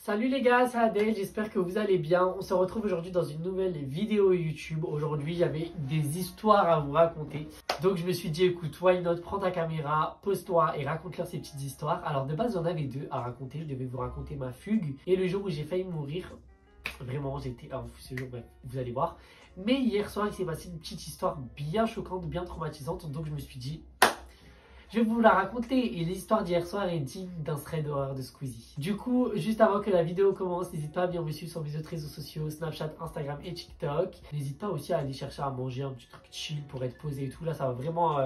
Salut les gars, c'est Adèle, j'espère que vous allez bien. On se retrouve aujourd'hui dans une nouvelle vidéo YouTube. Aujourd'hui, j'avais des histoires à vous raconter. Donc je me suis dit, écoute, why not, prends ta caméra, pose-toi et raconte-leur ces petites histoires. Alors de base, j'en avais deux à raconter. Je devais vous raconter ma fugue et le jour où j'ai failli mourir. Vraiment, j'étais un fou ce jour, bref, vous allez voir. Mais hier soir, il s'est passé une petite histoire bien choquante, bien traumatisante. Donc je me suis dit, je vais vous la raconter et l'histoire d'hier soir est digne d'un thread d'horreur de Squeezie. Du coup, juste avant que la vidéo commence, n'hésite pas à venir me suivre sur mes autres réseaux sociaux, Snapchat, Instagram et TikTok. N'hésite pas aussi à aller chercher à manger un petit truc chill pour être posé et tout. Là, ça va vraiment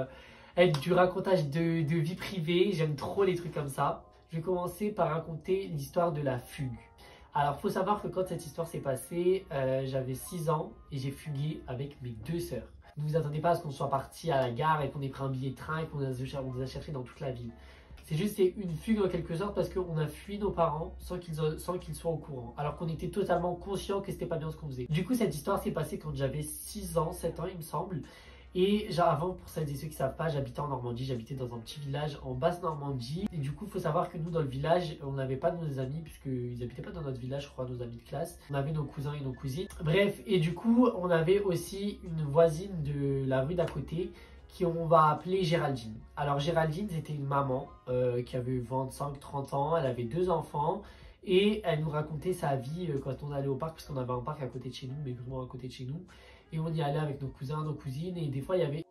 être du racontage de vie privée. J'aime trop les trucs comme ça. Je vais commencer par raconter l'histoire de la fugue. Alors, il faut savoir que quand cette histoire s'est passée, j'avais 6 ans et j'ai fugué avec mes deux sœurs. Ne vous attendez pas à ce qu'on soit parti à la gare et qu'on ait pris un billet de train et qu'on les a cherchés dans toute la ville. C'est une fugue en quelque sorte parce qu'on a fui nos parents sans qu'ils soient au courant. Alors qu'on était totalement conscients que c'était pas bien ce qu'on faisait. Du coup, cette histoire s'est passée quand j'avais 6 ans, 7 ans il me semble. Et avant, pour celles et ceux qui ne savent pas, j'habitais en Normandie, j'habitais dans un petit village en basse Normandie. Et du coup, il faut savoir que nous, dans le village, on n'avait pas de nos amis, puisqu'ils n'habitaient pas dans notre village, je crois, nos amis de classe. On avait nos cousins et nos cousines. Bref, et du coup, on avait aussi une voisine de la rue d'à côté, on va appeler Géraldine. Alors Géraldine, c'était une maman qui avait 25-30 ans, elle avait 2 enfants. Et elle nous racontait sa vie quand on allait au parc, parce qu'on avait un parc à côté de chez nous, mais vraiment à côté de chez nous. Et on y allait avec nos cousins, nos cousines, et des fois il y avait...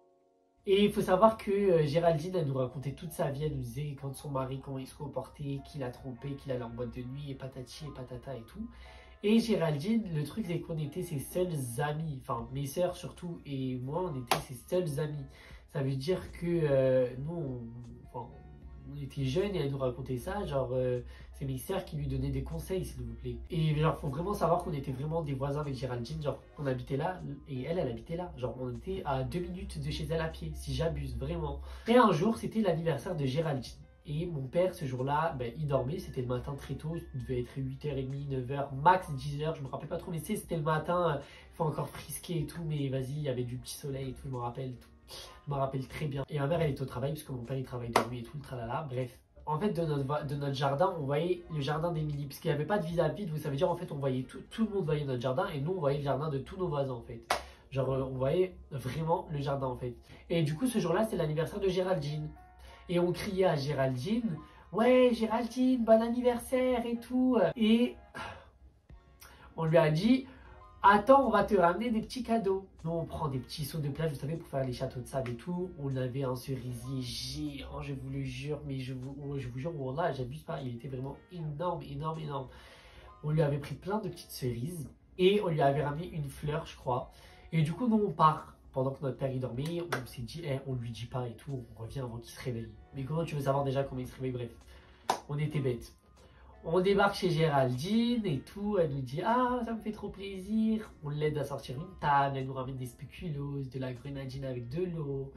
Et il faut savoir que Géraldine, elle nous racontait toute sa vie, elle nous disait quand son mari, comment il se comportait, qu'il a trompé, qu'il allait en boîte de nuit, et patati et patata et tout. Et Géraldine, le truc c'est qu'on était ses seuls amis, enfin mes sœurs surtout, et moi on était ses seuls amis. Ça veut dire que nous, on était jeunes et elle nous racontait ça, genre c'est mes sœurs qui lui donnaient des conseils s'il vous plaît. Et genre faut vraiment savoir qu'on était vraiment des voisins avec Géraldine, genre on habitait là et elle habitait là, genre on était à 2 minutes de chez elle à pied, si j'abuse vraiment. Et un jour c'était l'anniversaire de Géraldine. Et mon père, ce jour-là, il dormait, c'était le matin très tôt, il devait être 8h30, 9h, max 10h, je me rappelle pas trop, mais c'était le matin, il faut encore frisquer et tout, mais vas-y, il y avait du petit soleil et tout, je me rappelle tout. Je me rappelle très bien. Et ma mère, elle était au travail, parce que mon père, il travaille de nuit et tout, le tralala, bref. En fait, de notre jardin, on voyait le jardin d'Émilie, parce qu'il n'y avait pas de vis-à-vis, donc ça veut dire, en fait, on voyait tout le monde voyait notre jardin, et nous, on voyait le jardin de tous nos voisins, en fait. Genre, on voyait vraiment le jardin, en fait. Et du coup, ce jour-là, c'était l'anniversaire de Géraldine. Et on criait à Géraldine, ouais Géraldine, bon anniversaire et tout. Et on lui a dit, attends, on va te ramener des petits cadeaux. Nous on prend des petits seaux de plage, vous savez, pour faire les châteaux de sable et tout. On avait un cerisier géant, je vous le jure, mais je vous jure, voilà, j'abuse pas, il était vraiment énorme, énorme, énorme. On lui avait pris plein de petites cerises et on lui avait ramené une fleur, je crois. Et du coup, nous on part. Pendant que notre père il dormait, on s'est dit, on lui dit pas et tout, on revient avant qu'il se réveille. Mais comment tu veux savoir déjà comment il se réveille? Bref, on était bêtes. On débarque chez Géraldine et tout, elle nous dit, ah ça me fait trop plaisir. On l'aide à sortir une table, elle nous ramène des spéculoos, de la grenadine avec de l'eau.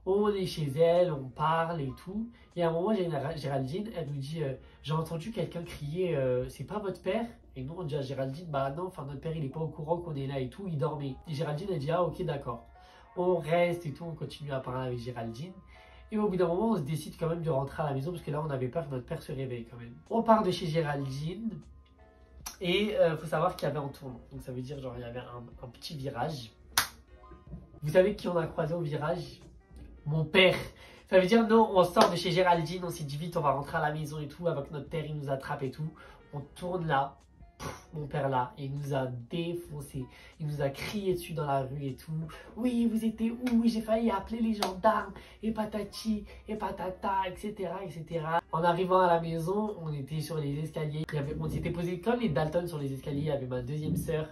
On est chez elle, on parle et tout. Et à un moment, Géraldine, elle nous dit, j'ai entendu quelqu'un crier, c'est pas votre père? Et nous, on dit à Géraldine, bah non, enfin notre père, il est pas au courant qu'on est là et tout, il dormait. Et Géraldine, elle dit, ah ok, d'accord. On reste et tout, on continue à parler avec Géraldine. Et au bout d'un moment, on se décide quand même de rentrer à la maison parce que là, on avait peur que notre père se réveille quand même. On part de chez Géraldine et faut savoir qu'il y avait un tournant. Donc ça veut dire, genre, il y avait un petit virage. Vous savez qui on a croisé au virage? Mon père. Ça veut dire, non, on sort de chez Géraldine, on s'est dit vite, on va rentrer à la maison et tout, avec notre père, il nous attrape et tout. On tourne là, mon père là, et il nous a défoncé. Il nous a crié dessus dans la rue et tout. Oui, vous étiez où? J'ai failli appeler les gendarmes, et patati, et patata, etc., etc. En arrivant à la maison, on était sur les escaliers. On s'était posé comme les Dalton sur les escaliers. Il y avait ma deuxième sœur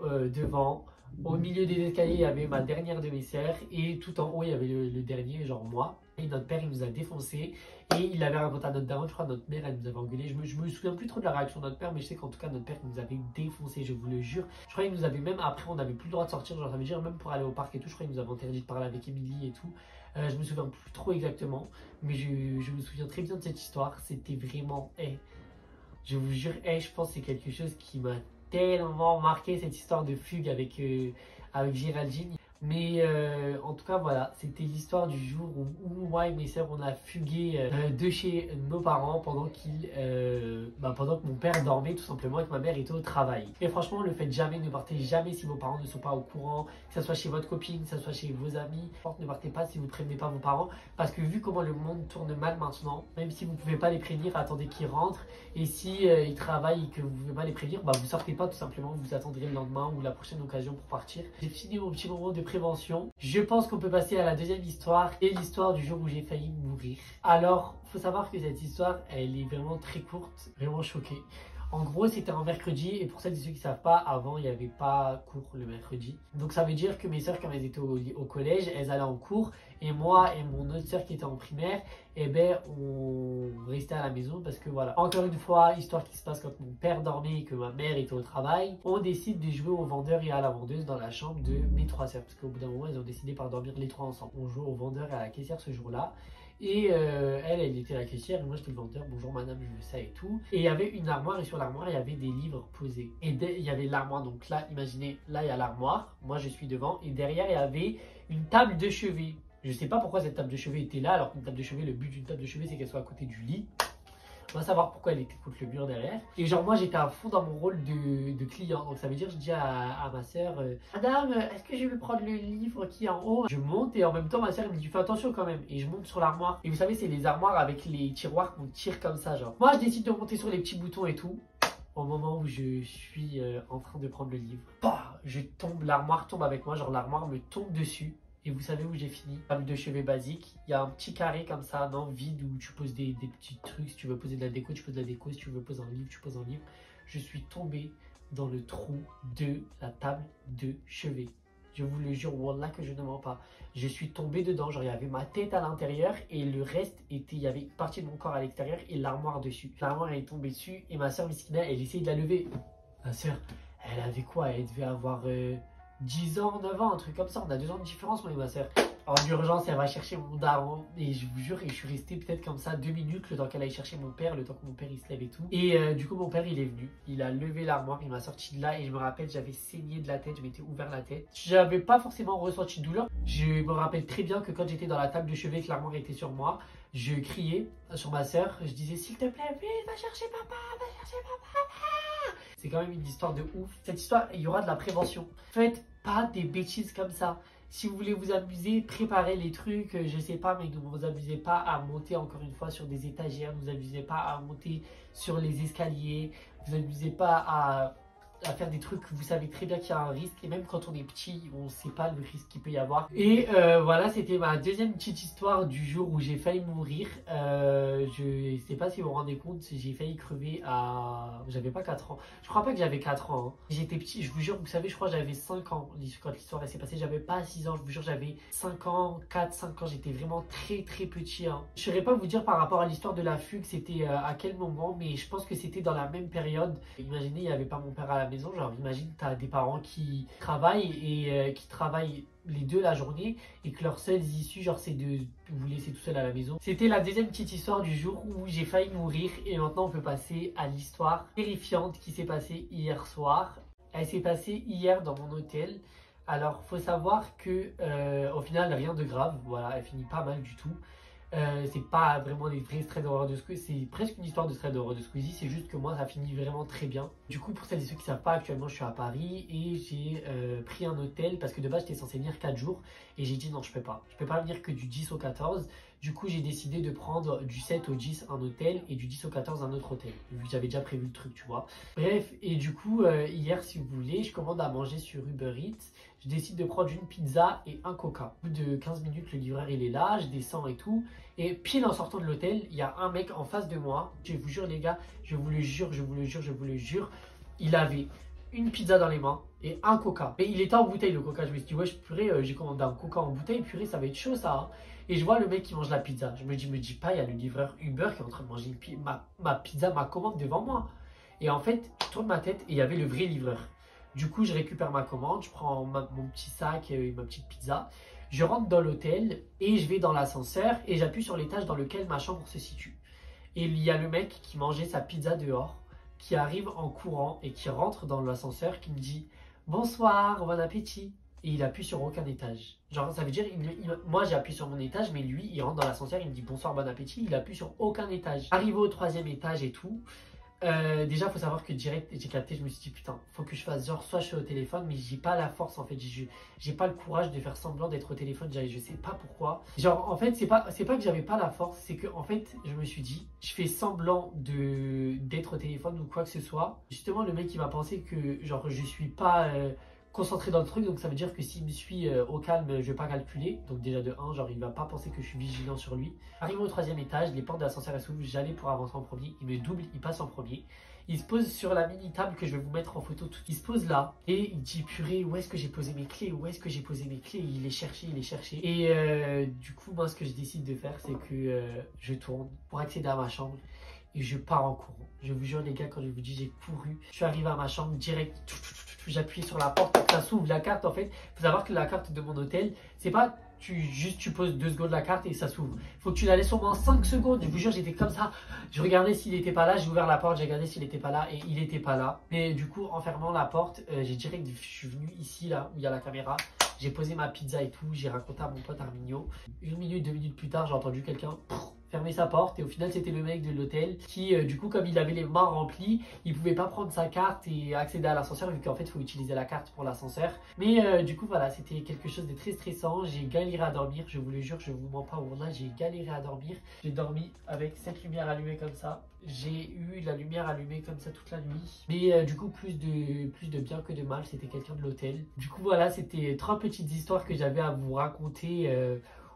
devant. Au milieu des escaliers, il y avait ma dernière de mes sœurs et tout en haut, il y avait le dernier, genre moi. Et notre père, il nous a défoncé et il avait raconté à notre daronne, je crois, notre mère, elle nous avait engueulé. Je me souviens plus trop de la réaction de notre père, mais je sais qu'en tout cas, notre père nous avait défoncé, je vous le jure. Je crois qu'il nous avait même, après, on n'avait plus le droit de sortir, genre ça veut dire même pour aller au parc et tout, je crois qu'il nous avait interdit de parler avec Émilie et tout. Je me souviens plus trop exactement, mais je me souviens très bien de cette histoire. C'était vraiment, je vous jure, je pense que c'est quelque chose qui m'a tellement marqué, cette histoire de fugue avec Géraldine. Mais en tout cas, voilà, c'était l'histoire du jour où moi et mes sœurs, on a fugué de chez nos parents pendant pendant que mon père dormait tout simplement et que ma mère était au travail. Et franchement, le faites jamais, ne partez jamais si vos parents ne sont pas au courant, que ce soit chez votre copine, que ce soit chez vos amis. Ne partez pas si vous ne prévenez pas vos parents, parce que vu comment le monde tourne mal maintenant, même si vous ne pouvez pas les prévenir, attendez qu'ils rentrent. Et si ils travaillent et que vous ne pouvez pas les prévenir, vous sortez pas tout simplement, vous attendrez le lendemain ou la prochaine occasion pour partir. J'ai fini mon petit moment de prévention. Je pense qu'on peut passer à la deuxième histoire, et l'histoire du jour où j'ai failli mourir. Alors, faut savoir que cette histoire, elle est vraiment très courte, vraiment choquée. En gros, c'était un mercredi, et pour celles et ceux qui ne savent pas, avant, il n'y avait pas cours le mercredi. Donc ça veut dire que mes sœurs, quand elles étaient au collège, elles allaient en cours, et moi et mon autre sœur qui était en primaire, on restait à la maison parce que voilà. Encore une fois, histoire qui se passe quand mon père dormait et que ma mère était au travail, on décide de jouer au vendeur et à la vendeuse dans la chambre de mes trois sœurs. Parce qu'au bout d'un moment, elles ont décidé par dormir les trois ensemble. On jouait au vendeur et à la caissière ce jour-là. Et elle était la caissière et moi j'étais le vendeur. Bonjour madame, je veux ça et tout. Et il y avait une armoire et sur l'armoire il y avait des livres posés. Et il y avait l'armoire, donc là imaginez, là il y a l'armoire, moi je suis devant. Et derrière il y avait une table de chevet. Je sais pas pourquoi cette table de chevet était là, alors qu'une table de chevet, le but d'une table de chevet c'est qu'elle soit à côté du lit. On va savoir pourquoi elle était contre le mur derrière. Et genre moi j'étais à fond dans mon rôle de client. Donc ça veut dire je dis à ma soeur, Madame, est-ce que je vais prendre le livre qui est en haut? Je monte et en même temps ma soeur me dit fais attention quand même. Et je monte sur l'armoire. Et vous savez c'est les armoires avec les tiroirs qu'on tire comme ça genre. Moi je décide de monter sur les petits boutons et tout. Au moment où je suis en train de prendre le livre, je tombe, l'armoire tombe avec moi, genre l'armoire me tombe dessus. Et vous savez où j'ai fini? Table de chevet basique. Il y a un petit carré comme ça, non, vide, où tu poses des petits trucs. Si tu veux poser de la déco, tu poses de la déco. Si tu veux poser un livre, tu poses un livre. Je suis tombé dans le trou de la table de chevet. Je vous le jure, wallah que je ne mens pas. Je suis tombé dedans, genre il y avait ma tête à l'intérieur et le reste était, il y avait une partie de mon corps à l'extérieur et l'armoire dessus. L'armoire elle est tombée dessus et ma soeur Miskina, elle essayait de la lever. Ma soeur, elle avait quoi? Elle devait avoir 10 ans, 9 ans, un truc comme ça. On a 2 ans de différence, moi et ma soeur. En urgence, elle va chercher mon daron. Et je vous jure, et je suis resté peut-être comme ça 2 minutes le temps qu'elle aille chercher mon père, le temps que mon père il se lève et tout. Et du coup, mon père il est venu. Il a levé l'armoire, il m'a sorti de là. Et je me rappelle, j'avais saigné de la tête, je m'étais ouvert la tête. J'avais pas forcément ressenti de douleur. Je me rappelle très bien que quand j'étais dans la table de chevet, que l'armoire était sur moi, je criais sur ma soeur. Je disais, s'il te plaît, vite, va chercher papa, va chercher papa. C'est quand même une histoire de ouf. Cette histoire, il y aura de la prévention. Faites pas des bêtises comme ça. Si vous voulez vous amuser, préparez les trucs, je sais pas, mais ne vous amusez pas à monter encore une fois sur des étagères, ne vous amusez pas à monter sur les escaliers, ne vous amusez pas à faire des trucs que vous savez très bien qu'il y a un risque. Et même quand on est petit, on ne sait pas le risque qu'il peut y avoir. Et voilà, c'était ma deuxième petite histoire du jour où j'ai failli mourir. Je ne sais pas si vous vous rendez compte, j'ai failli crever à... J'avais pas 4 ans. Je crois pas que j'avais 4 ans. Hein. J'étais petit, je vous jure, vous savez, je crois que j'avais 5 ans quand l'histoire s'est passée. J'avais pas 6 ans, je vous jure, j'avais 5 ans, 4, 5 ans. J'étais vraiment très très petit. Hein. Je ne saurais pas vous dire par rapport à l'histoire de la fugue, c'était à quel moment, mais je pense que c'était dans la même période. Imaginez, il n'y avait pas mon père à la maison, genre imagine tu as des parents qui travaillent et qui travaillent les deux la journée et que leurs seules issues genre c'est de vous laisser tout seul à la maison. C'était la deuxième petite histoire du jour où j'ai failli mourir et maintenant on peut passer à l'histoire terrifiante qui s'est passée hier soir. Elle s'est passée hier dans mon hôtel. Alors faut savoir que au final rien de grave, voilà, elle finit pas mal du tout. C'est pas vraiment des vrais traits d'horreur de Squeezie, c'est presque une histoire de traits d'horreur de Squeezie, c'est juste que moi ça finit vraiment très bien. Du coup pour celles et ceux qui savent pas, actuellement je suis à Paris et j'ai pris un hôtel parce que de base j'étais censé venir 4 jours et j'ai dit non je peux pas venir que du 10 au 14. Du coup j'ai décidé de prendre du 7 au 10 un hôtel et du 10 au 14 un autre hôtel, vu que j'avais déjà prévu le truc tu vois. Bref, et du coup hier si vous voulez je commande à manger sur Uber Eats. Je décide de prendre une pizza et un coca. Au bout de 15 minutes, le livreur il est là, je descends et tout. Et pile en sortant de l'hôtel, il y a un mec en face de moi. Je vous jure les gars, je vous le jure, je vous le jure, je vous le jure. Il avait une pizza dans les mains et un coca. Et il était en bouteille le coca. Je me suis dit, wesh purée, j'ai commandé un coca en bouteille, purée, ça va être chaud ça. Hein. Et je vois le mec qui mange la pizza. Je me dis pas, il y a le livreur Uber qui est en train de manger ma pizza, ma commande devant moi. Et en fait, je tourne ma tête et il y avait le vrai livreur. Du coup, je récupère ma commande, je prends mon petit sac et ma petite pizza. Je rentre dans l'hôtel et je vais dans l'ascenseur et j'appuie sur l'étage dans lequel ma chambre se situe. Et il y a le mec qui mangeait sa pizza dehors, qui arrive en courant et qui rentre dans l'ascenseur, qui me dit « Bonsoir, bon appétit ». et il appuie sur aucun étage. Genre, ça veut dire, moi j'ai appuyé sur mon étage, mais lui, il rentre dans l'ascenseur, il me dit bonsoir, bon appétit, il appuie sur aucun étage. Arrivé au 3e étage et tout, déjà, faut savoir que direct, j'ai capté, je me suis dit putain, faut que je fasse genre, soit je suis au téléphone, mais j'ai pas la force en fait, j'ai pas le courage de faire semblant d'être au téléphone, je sais pas pourquoi. Genre, en fait, c'est pas que j'avais pas la force, c'est que en fait, je me suis dit, je fais semblant d'être au téléphone ou quoi que ce soit. Justement, le mec, il m'a pensé que genre, je suis pas concentré dans le truc, donc ça veut dire que s'il me suit au calme, je vais pas calculer. Donc déjà de 1, genre il va pas penser que je suis vigilant sur lui. Arrivé au 3e étage, les portes de l'ascenseur s'ouvrent, j'allais pour avancer en premier, il me double, il passe en premier. Il se pose sur la mini table que je vais vous mettre en photo. Il se pose là et il dit purée, où est-ce que j'ai posé mes clés? Où est-ce que j'ai posé mes clés? Il les cherchait, il les cherchait. Et du coup, moi ce que je décide de faire, c'est que je tourne pour accéder à ma chambre. Et je pars en courant. Je vous jure les gars, quand je vous dis j'ai couru, je suis arrivé à ma chambre direct, j'appuie sur la porte pour que ça s'ouvre. La carte en fait, il faut savoir que la carte de mon hôtel, c'est pas tu poses 2 secondes la carte et ça s'ouvre. Il faut que tu la laisses au moins 5 secondes. Je vous jure, j'étais comme ça. Je regardais s'il n'était pas là, j'ai ouvert la porte, j'ai regardé s'il n'était pas là et il n'était pas là. Mais du coup, en fermant la porte, j'ai direct, je suis venu ici là où il y a la caméra. J'ai posé ma pizza et tout, j'ai raconté à mon pote Arminio. 1 minute, 2 minutes plus tard, j'ai entendu quelqu'un fermer sa porte et au final c'était le mec de l'hôtel qui du coup comme il avait les mains remplies, il pouvait pas prendre sa carte et accéder à l'ascenseur vu qu'en fait il faut utiliser la carte pour l'ascenseur. Mais du coup voilà, c'était quelque chose de très stressant, j'ai galéré à dormir, je vous le jure, je vous mens pas, là j'ai galéré à dormir. J'ai dormi avec cette lumière allumée comme ça, j'ai eu la lumière allumée comme ça toute la nuit. Mais du coup plus de bien que de mal, c'était quelqu'un de l'hôtel. Du coup voilà, c'était 3 petites histoires que j'avais à vous raconter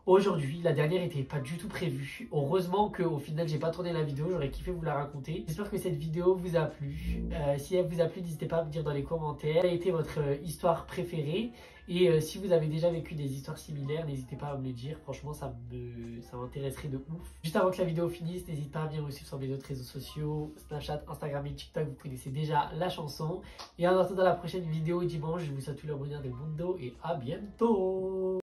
aujourd'hui. La dernière était pas du tout prévue. Heureusement qu'au final j'ai pas tourné la vidéo, j'aurais kiffé vous la raconter. J'espère que cette vidéo vous a plu. Si elle vous a plu, n'hésitez pas à me dire dans les commentaires quelle a été votre histoire préférée. Et si vous avez déjà vécu des histoires similaires, n'hésitez pas à me le dire. Franchement, ça m'intéresserait de ouf. Juste avant que la vidéo finisse, n'hésitez pas à venir me suivre sur mes autres réseaux sociaux, Snapchat, Instagram et TikTok. Vous connaissez déjà la chanson. Et en attendant la prochaine vidéo dimanche, je vous souhaite tout le bonheur del mundo et à bientôt.